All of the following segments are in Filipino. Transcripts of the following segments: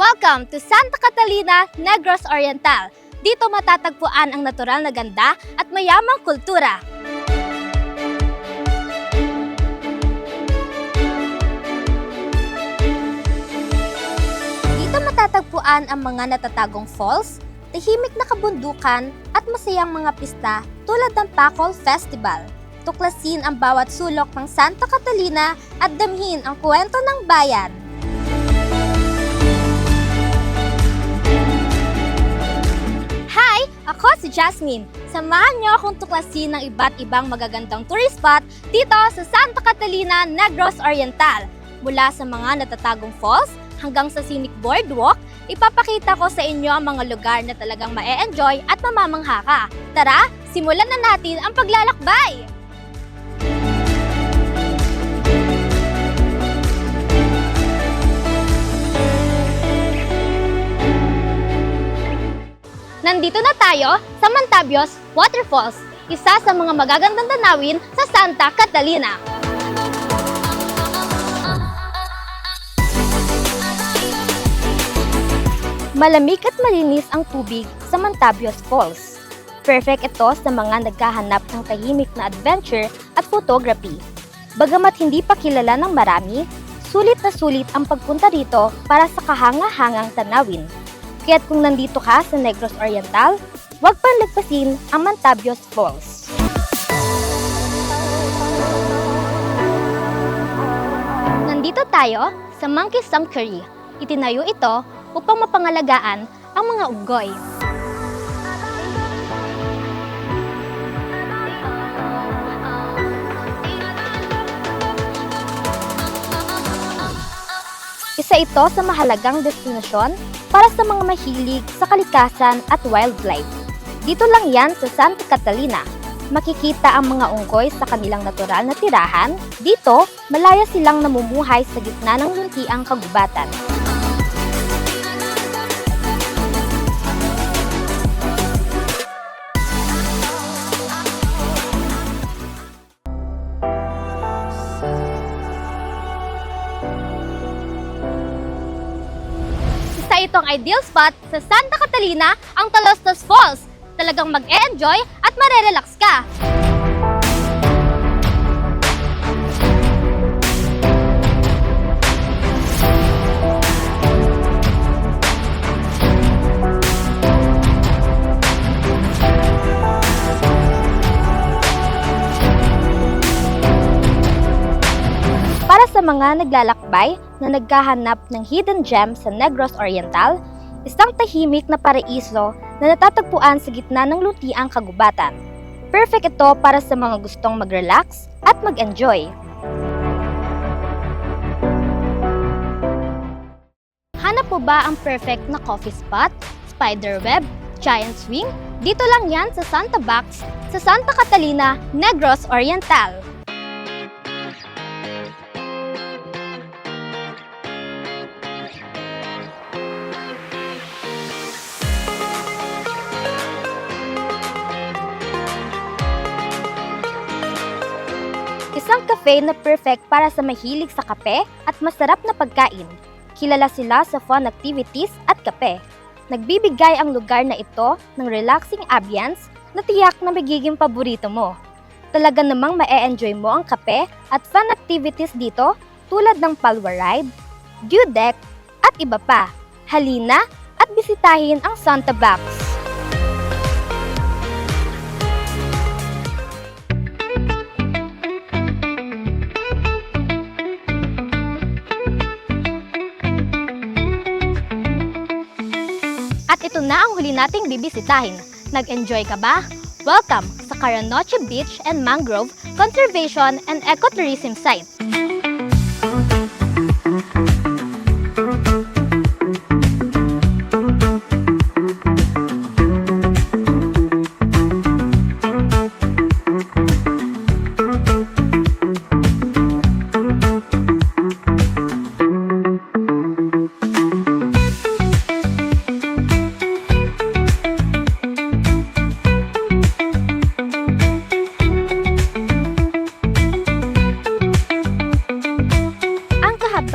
Welcome to Santa Catalina, Negros Oriental. Dito matatagpuan ang natural na ganda at mayamang kultura. Dito matatagpuan ang mga natatagong falls, tahimik na kabundukan at masayang mga pista tulad ng Pacol Festival. Tuklasin ang bawat sulok ng Santa Catalina at damhin ang kwento ng bayan. Hi! Ako si Jasmine. Samahan niyo akong tuklasin ng iba't ibang magagandang tourist spot dito sa Santa Catalina, Negros Oriental. Mula sa mga natatagong falls hanggang sa scenic boardwalk, ipapakita ko sa inyo ang mga lugar na talagang ma-e-enjoy at mamamangha ka. Tara, simulan na natin ang paglalakbay! Nandito na tayo sa Mantabios Waterfalls, isa sa mga magagandang tanawin sa Santa Catalina. Malamig at malinis ang tubig sa Mantabios Falls. Perfect ito sa mga naghahanap ng tahimik na adventure at photography. Bagamat hindi pa kilala ng marami, sulit na sulit ang pagpunta rito para sa kahanga-hangang tanawin. Kaya't kung nandito ka sa Negros Oriental, huwag pang lagpasin ang Mantabios Falls. Nandito tayo sa Monkey Sanctuary. Itinayo ito upang mapangalagaan ang mga unggoy. Isa ito sa mahalagang destinasyon para sa mga mahilig sa kalikasan at wildlife. Dito lang yan sa Santa Catalina. Makikita ang mga unggoy sa kanilang natural na tirahan. Dito, malaya silang namumuhay sa gitna ng luntiang kagubatan. Itong ideal spot sa Santa Catalina ang Talostos Falls. Talagang mag-e-enjoy at marerelax ka. Para sa mga naglalakbay na naghahanap ng hidden gem sa Negros Oriental, isang tahimik na paraiso na natatagpuan sa gitna ng luntiang kagubatan. Perfect ito para sa mga gustong mag-relax at mag-enjoy. Hanap po ba ang perfect na coffee spot, spiderweb, giant swing? Dito lang yan sa Santa Box sa Santa Catalina, Negros Oriental. Isang cafe na perfect para sa mahilig sa kape at masarap na pagkain. Kilala sila sa fun activities at kape. Nagbibigay ang lugar na ito ng relaxing ambience na tiyak na magiging paborito mo. Talaga namang ma-e-enjoy mo ang kape at fun activities dito tulad ng palwa ride, dew deck at iba pa. Halina at bisitahin ang Santa Box. At ito na ang huli nating bibisitahin. Nag-enjoy ka ba? Welcome sa Caranoche Beach and Mangrove Conservation and Ecotourism Site.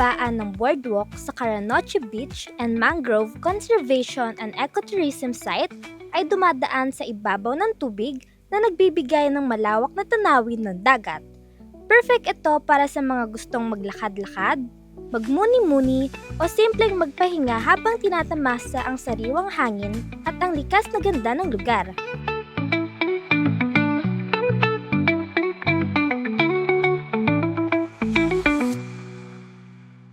kahabaan ng boardwalk sa Caranoche Beach and Mangrove Conservation and Ecotourism Site ay dumadaan sa ibabaw ng tubig na nagbibigay ng malawak na tanawin ng dagat. Perfect ito para sa mga gustong maglakad-lakad, magmuni-muni o simpleng magpahinga habang tinatamasa ang sariwang hangin at ang likas na ganda ng lugar.